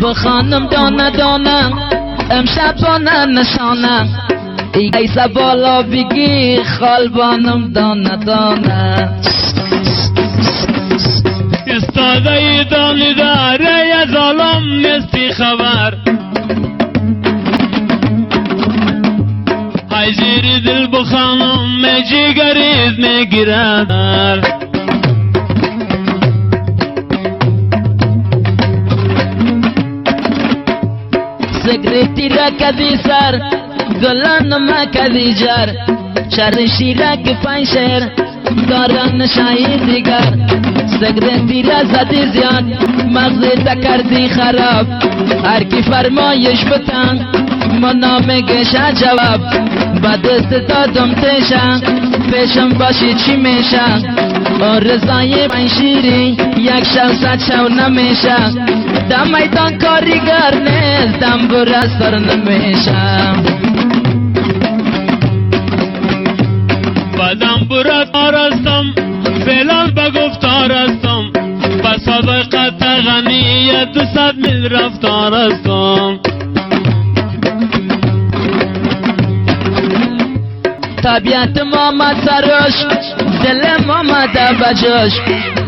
بخانم دانه دانه امشب بانه نشانه ای زبالا بگی خالبانم دانه دانه استاده دانی داره از عالم نیستی خبر های زیر دل بخانم جگریز میگیرد سگریتی را کدی سر گلان ما کدی جر شرشی را که پنشر دارن نشایی دیگر سگریتی را زدی زیاد مغزی تا کردی خراب هر کی فرمایش بتن منا میگشه جواب با دست دادم تیشه پیشم باشی چی میشه رضای من شیری یک شو صد شو نمیشه در میدان کاریگر نیست دم برستر نمیشه بدم برات آرستم فعلا بگفتار استم بس صدقت غنیت 200 میل رفتار استم طبیعت ماما سرش دل ماما دا بجش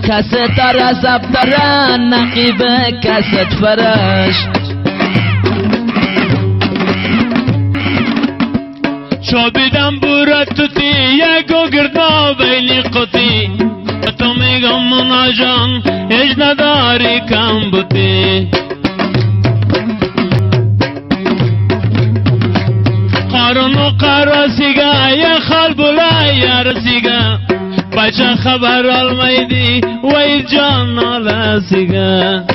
کسی تر زبطره نقیب کست فرش چو بیدم برات توتی یکو گردا بینی قطی تو میگم منا جان هیچ نداری کم بوتی قارن و قراسیگا یا خال بولا یا رسیگا بچه خبر آلمیدی وی جان نالاسیگا